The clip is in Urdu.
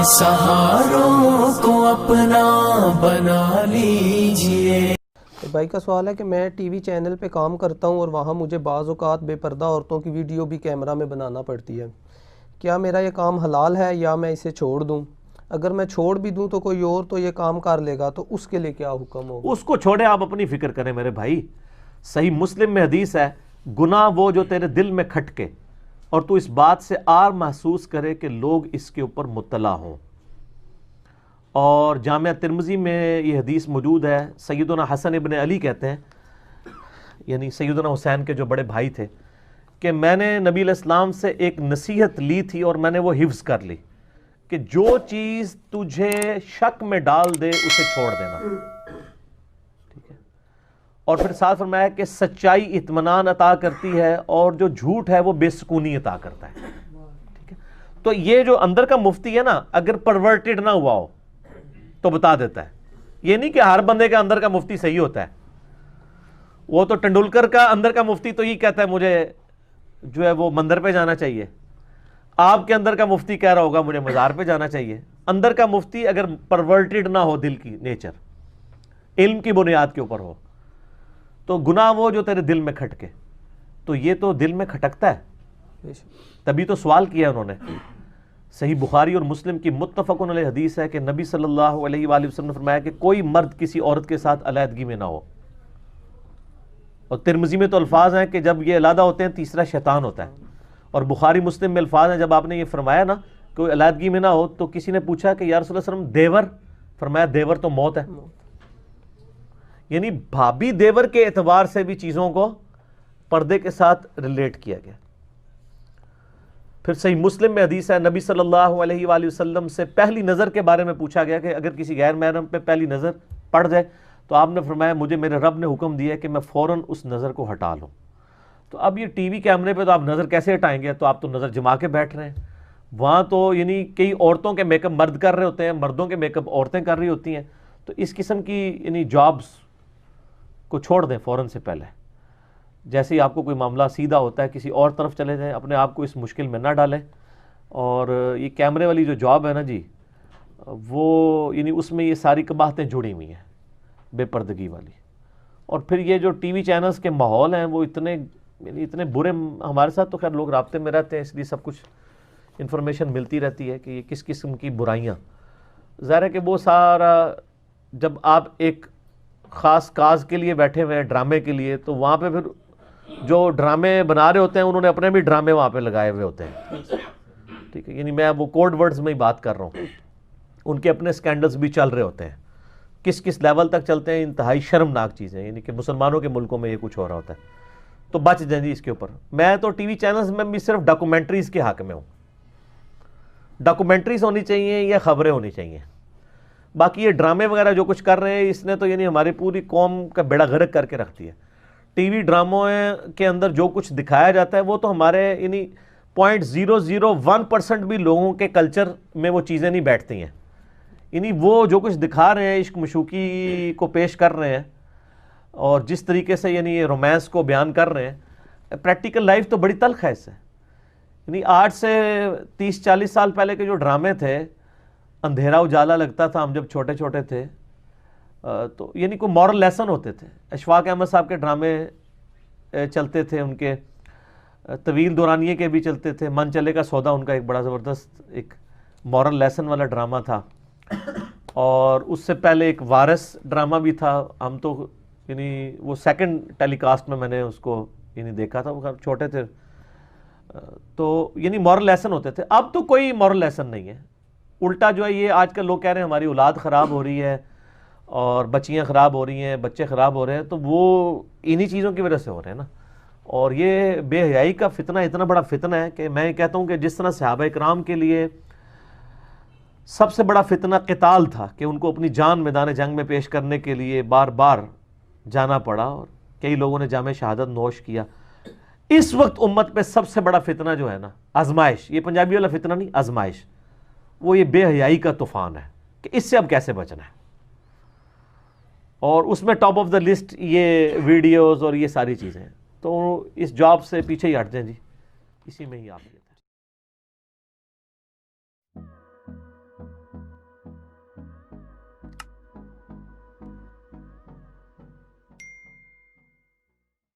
سہاروں کو اپنا بنا لیجئے۔ بھائی کا سوال ہے کہ میں ٹی وی چینل پہ کام کرتا ہوں اور وہاں مجھے بعض اوقات بے پردہ عورتوں کی ویڈیو بھی کیمرہ میں بنانا پڑتی ہے، کیا میرا یہ کام حلال ہے یا میں اسے چھوڑ دوں؟ اگر میں چھوڑ بھی دوں تو کوئی اور تو یہ کام کر لے گا، تو اس کے لیے کیا حکم ہوگا؟ اس کو چھوڑے، آپ اپنی فکر کریں میرے بھائی۔ صحیح مسلم میں حدیث ہے، گناہ وہ جو تیرے دل میں کھٹکے اور تو اس بات سے آر محسوس کرے کہ لوگ اس کے اوپر مطلع ہوں۔ اور جامعہ ترمذی میں یہ حدیث موجود ہے، سیدنا حسن ابن علی کہتے ہیں، یعنی سیدنا حسین کے جو بڑے بھائی تھے، کہ میں نے نبی علیہ السلام سے ایک نصیحت لی تھی اور میں نے وہ حفظ کر لی کہ جو چیز تجھے شک میں ڈال دے اسے چھوڑ دینا، ٹھیک ہے؟ اور پھر ساتھ فرمایا کہ سچائی اطمینان عطا کرتی ہے اور جو جھوٹ ہے وہ بے سکونی عطا کرتا ہے، ٹھیک ہے؟ تو یہ جو اندر کا مفتی ہے نا، اگر پرورٹڈ نہ ہوا ہو تو بتا دیتا ہے۔ یہ نہیں کہ ہر بندے کا اندر کا مفتی صحیح ہوتا ہے۔ وہ تو ٹنڈولکر کا اندر کا مفتی تو یہ کہتا ہے مجھے جو ہے وہ مندر پہ جانا چاہیے، آپ کے اندر کا مفتی کہہ رہا ہوگا مجھے مزار پہ جانا چاہیے۔ اندر کا مفتی اگر پرورٹڈ نہ ہو، دل کی نیچر علم کی بنیاد کے اوپر ہو، تو گناہ وہ جو تیرے دل میں کھٹکے، تو یہ تو دل میں کھٹکتا ہے، تبھی تو سوال کیا انہوں نے۔ صحیح بخاری اور مسلم کی متفقن علیہ حدیث ہے کہ نبی صلی اللہ علیہ وآلہ وسلم نے فرمایا کہ کوئی مرد کسی عورت کے ساتھ علیحدگی میں نہ ہو، اور ترمذی میں تو الفاظ ہیں کہ جب یہ علیحدہ ہوتے ہیں تیسرا شیطان ہوتا ہے، اور بخاری مسلم میں الفاظ ہیں جب آپ نے یہ فرمایا نا کہ کوئی علیحدگی میں نہ ہو، تو کسی نے پوچھا کہ یا رسول اللہ صلی اللہ علیہ وسلم دیور، فرمایا دیور تو موت ہے، یعنی بھابی دیور کے اعتبار سے بھی چیزوں کو پردے کے ساتھ ریلیٹ کیا گیا۔ پھر صحیح مسلم میں حدیث ہے، نبی صلی اللہ علیہ وآلہ وسلم سے پہلی نظر کے بارے میں پوچھا گیا کہ اگر کسی غیر محرم پہ پہلی نظر پڑ جائے تو آپ نے فرمایا مجھے میرے رب نے حکم دیا کہ میں فوراً اس نظر کو ہٹا لوں۔ تو اب یہ ٹی وی کیمرے پہ تو آپ نظر کیسے ہٹائیں گے؟ تو آپ تو نظر جما کے بیٹھ رہے ہیں وہاں، تو یعنی کئی عورتوں کے میک اپ مرد کر رہے ہوتے ہیں، مردوں کے میک اپ عورتیں کر رہی ہوتی ہیں، تو اس قسم کی یعنی جابز کو چھوڑ دیں فوراً سے پہلے۔ جیسے ہی آپ کو کوئی معاملہ سیدھا ہوتا ہے کسی اور طرف چلے جائیں، اپنے آپ کو اس مشکل میں نہ ڈالیں۔ اور یہ کیمرے والی جو جاب ہے نا جی، وہ یعنی اس میں یہ ساری قباحتیں جڑی ہوئی ہیں، بے پردگی والی۔ اور پھر یہ جو ٹی وی چینلز کے ماحول ہیں وہ اتنے برے، ہمارے ساتھ تو خیر لوگ رابطے میں رہتے ہیں اس لیے سب کچھ انفارمیشن ملتی رہتی ہے کہ یہ کس قسم کی برائیاں، ظاہر ہے کہ وہ سارا جب آپ ایک خاص کاز کے لیے بیٹھے ہوئے ہیں، ڈرامے کے لیے، تو وہاں پہ پھر جو ڈرامے بنا رہے ہوتے ہیں انہوں نے اپنے بھی ڈرامے وہاں پہ لگائے ہوئے ہوتے ہیں، ٹھیک ہے؟ یعنی میں وہ کوڈ ورڈز میں ہی بات کر رہا ہوں، ان کے اپنے سکینڈلز بھی چل رہے ہوتے ہیں، کس لیول تک چلتے ہیں، انتہائی شرمناک چیزیں، یعنی کہ مسلمانوں کے ملکوں میں یہ کچھ ہو رہا ہوتا ہے۔ تو بچ جائیں جی اس کے اوپر۔ میں تو ٹی وی چینلز میں بھی صرف ڈاکومنٹریز کے حق میں ہوں، ڈاکومنٹریز ہونی چاہیے یا خبریں ہونی چاہیے۔ باقی یہ ڈرامے وغیرہ جو کچھ کر رہے ہیں اس نے تو یعنی ہماری پوری قوم کا بیڑا غرق کر کے رکھ دیا۔ ٹی وی ڈراموں کے اندر جو کچھ دکھایا جاتا ہے وہ تو ہمارے یعنی 0.001% بھی لوگوں کے کلچر میں وہ چیزیں نہیں بیٹھتی ہیں، یعنی وہ جو کچھ دکھا رہے ہیں، عشق مشوقی کو پیش کر رہے ہیں، اور جس طریقے سے یعنی یہ رومانس کو بیان کر رہے ہیں، پریکٹیکل لائف تو بڑی تلخ ہے اس سے۔ یعنی آج سے 30-40 سال پہلے کے جو ڈرامے تھے، اندھیرا اجالا لگتا تھا ہم جب چھوٹے چھوٹے تھے، تو یعنی کوئی مورل لیسن ہوتے تھے۔ اشفاق احمد صاحب کے ڈرامے چلتے تھے، ان کے طویل دورانیے کے بھی چلتے تھے، من چلے کا سودا ان کا ایک بڑا زبردست ایک مورل لیسن والا ڈرامہ تھا، اور اس سے پہلے ایک وارث ڈرامہ بھی تھا، ہم تو یعنی وہ سیکنڈ ٹیلی کاسٹ میں نے اس کو یعنی دیکھا تھا، وہ چھوٹے تھے، تو یعنی مورل لیسن ہوتے تھے۔ اب تو کوئی مورل لیسن نہیں ہے، الٹا جو ہے یہ آج کل لوگ کہہ رہے ہیں ہماری اولاد خراب ہو رہی ہے اور بچیاں خراب ہو رہی ہیں، بچے خراب ہو رہے ہیں، تو وہ انہی چیزوں کی وجہ سے ہو رہے ہیں نا۔ اور یہ بے حیائی کا فتنہ اتنا بڑا فتنہ ہے کہ میں کہتا ہوں کہ جس طرح صحابہ کرام کے لیے سب سے بڑا فتنہ قتال تھا کہ ان کو اپنی جان میدان جنگ میں پیش کرنے کے لیے بار بار جانا پڑا اور کئی لوگوں نے جام شہادت نوش کیا، اس وقت امت پہ سب سے بڑا فتنہ جو ہے نا، آزمائش، یہ پنجابی والا فتنہ نہیں، آزمائش، وہ یہ بے حیائی کا طوفان ہے کہ اس سے اب کیسے بچنا ہے۔ اور اس میں ٹاپ آف دا لسٹ یہ ویڈیوز اور یہ ساری چیزیں ہیں، تو اس جاب سے پیچھے ہی ہٹ جائیں جی، اسی میں ہی آپ